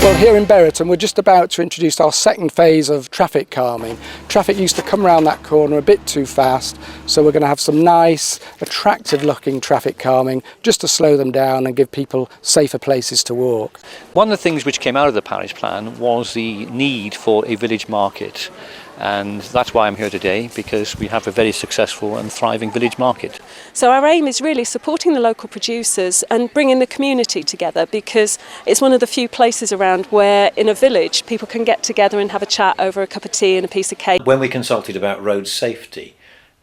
Well, here in Berriton, we're just about to introduce our second phase of traffic calming. Traffic used to come around that corner a bit too fast, so we're going to have some nice, attractive looking traffic calming just to slow them down and give people safer places to walk. One of the things which came out of the parish plan was the need for a village market. And that's why I'm here today, because we have a very successful and thriving village market. So our aim is really supporting the local producers and bringing the community together, because it's one of the few places around where in a village people can get together and have a chat over a cup of tea and a piece of cake. When we consulted about road safety,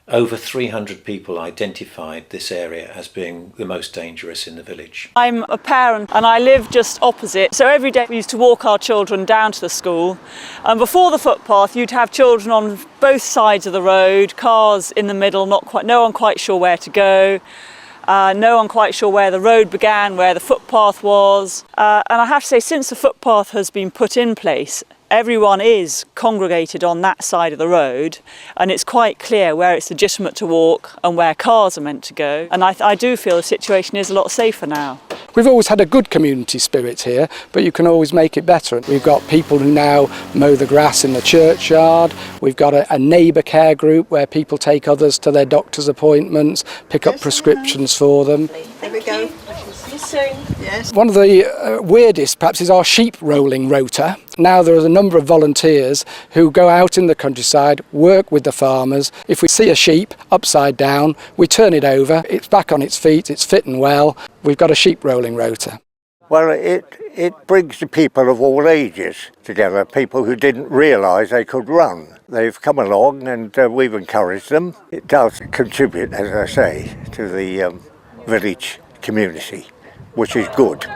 over 300 people identified this area as being the most dangerous in the village. I'm a parent and I live just opposite, so every day we used to walk our children down to the school, and before the footpath you'd have children on both sides of the road, cars in the middle, no one quite sure where to go. No one quite sure where the road began, where the footpath was. And I have to say, since the footpath has been put in place, everyone is congregated on that side of the road, and it's quite clear where it's legitimate to walk and where cars are meant to go. And I do feel the situation is a lot safer now. We've always had a good community spirit here, but you can always make it better. We've got people who now mow the grass in the churchyard. We've got a neighbour care group where people take others to their doctor's appointments, pick up prescriptions for them. There we go. See you soon. Yes. One of the weirdest perhaps is our sheep rolling rota. Now there are a number of volunteers who go out in the countryside, work with the farmers. If we see a sheep upside down, we turn it over, it's back on its feet, it's fit and well. We've got a sheep rolling rota. Well, it brings the people of all ages together, people who didn't realise they could run. They've come along and we've encouraged them. It does contribute, as I say, to the village community, which is good.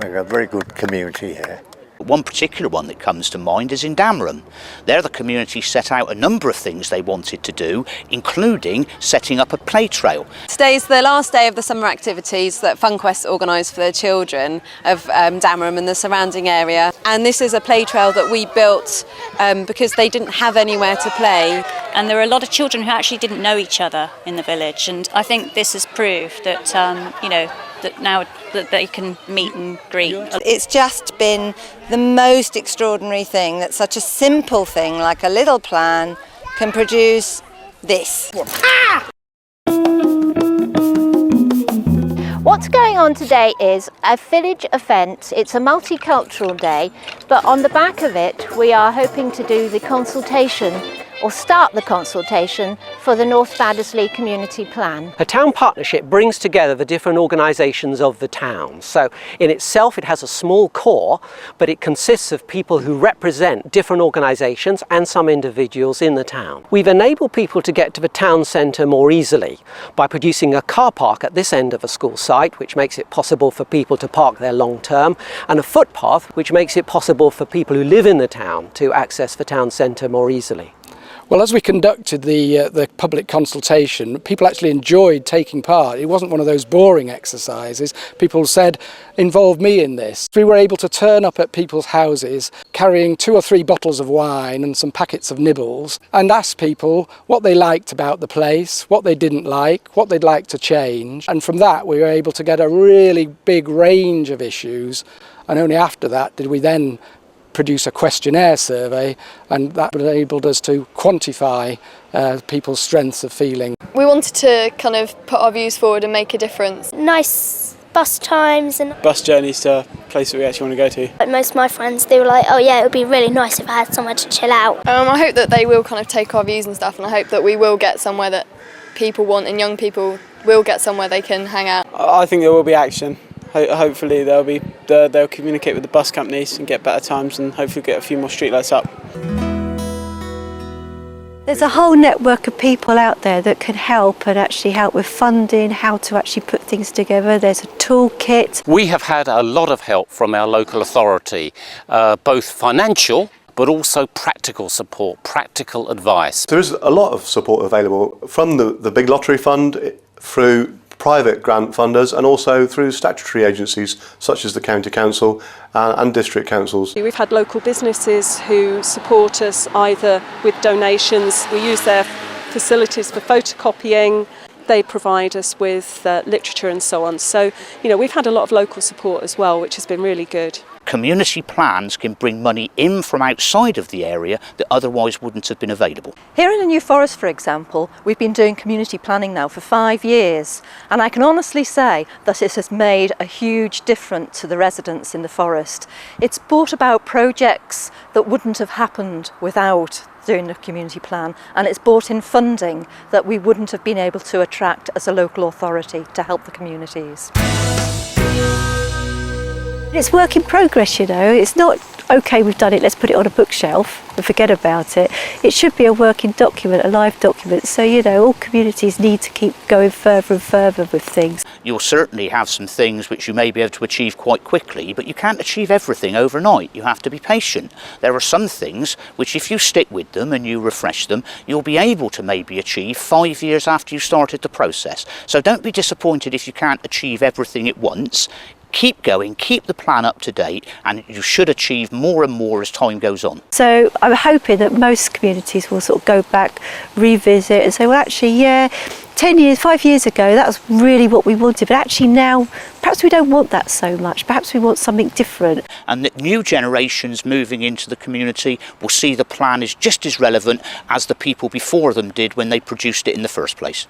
We've got a very good community here. One particular one that comes to mind is in Dameron. There the community set out a number of things they wanted to do, including setting up a play trail. Today's the last day of the summer activities that FunQuest organised for the children of Dameron and the surrounding area. And this is a play trail that we built because they didn't have anywhere to play. And there were a lot of children who actually didn't know each other in the village. And I think this has proved that, that now that they can meet and greet. It's just been the most extraordinary thing that such a simple thing like a little plan can produce this. What's going on today is a village event. It's a multicultural day, but on the back of it we are hoping to do the consultation or start the consultation for the North Baddesley Community Plan. A town partnership brings together the different organisations of the town. So in itself it has a small core, but it consists of people who represent different organisations and some individuals in the town. We've enabled people to get to the town centre more easily by producing a car park at this end of a school site, which makes it possible for people to park there long term, and a footpath which makes it possible for people who live in the town to access the town centre more easily. Well, as we conducted the public consultation, people actually enjoyed taking part. It wasn't one of those boring exercises. People said, involve me in this. We were able to turn up at people's houses carrying 2 or 3 bottles of wine and some packets of nibbles and ask people what they liked about the place, what they didn't like, what they'd like to change. And from that we were able to get a really big range of issues, and only after that did we then produce a questionnaire survey, and that enabled us to quantify people's strengths of feeling. We wanted to kind of put our views forward and make a difference. Nice bus times and bus journeys to a place that we actually want to go to. Like most of my friends, they were like, oh yeah, it would be really nice if I had somewhere to chill out. I hope that they will kind of take our views and stuff, and I hope that we will get somewhere that people want and young people will get somewhere they can hang out. I think there will be action. Hopefully they'll communicate with the bus companies and get better times, and hopefully get a few more streetlights up. There's a whole network of people out there that can help and actually help with funding, how to actually put things together. There's a toolkit. We have had a lot of help from our local authority, both financial but also practical support, practical advice. There is a lot of support available from the Big Lottery Fund, through private grant funders, and also through statutory agencies such as the County Council and district councils. We've had local businesses who support us either with donations. We use their facilities for photocopying. They provide us with literature and so on. So, we've had a lot of local support as well, which has been really good. community plans can bring money in from outside of the area that otherwise wouldn't have been available. Here in the New Forest, for example, we've been doing community planning now for 5 years, and I can honestly say that it has made a huge difference to the residents in the forest. It's brought about projects that wouldn't have happened without doing the community plan, and it's brought in funding that we wouldn't have been able to attract as a local authority to help the communities. It's work in progress, you know. It's not, okay, we've done it, let's put it on a bookshelf and forget about it. It should be a working document, a live document. So, you know, all communities need to keep going further and further with things. You'll certainly have some things which you may be able to achieve quite quickly, but you can't achieve everything overnight. You have to be patient. There are some things which, if you stick with them and you refresh them, you'll be able to maybe achieve 5 years after you started the process. So don't be disappointed if you can't achieve everything at once. Keep going, keep the plan up to date, and you should achieve more and more as time goes on. So I'm hoping that most communities will sort of go back, revisit and say, well, actually, yeah, 10 years, 5 years ago, that was really what we wanted, but actually now, perhaps we don't want that so much. Perhaps we want something different. And that new generations moving into the community will see the plan is just as relevant as the people before them did when they produced it in the first place.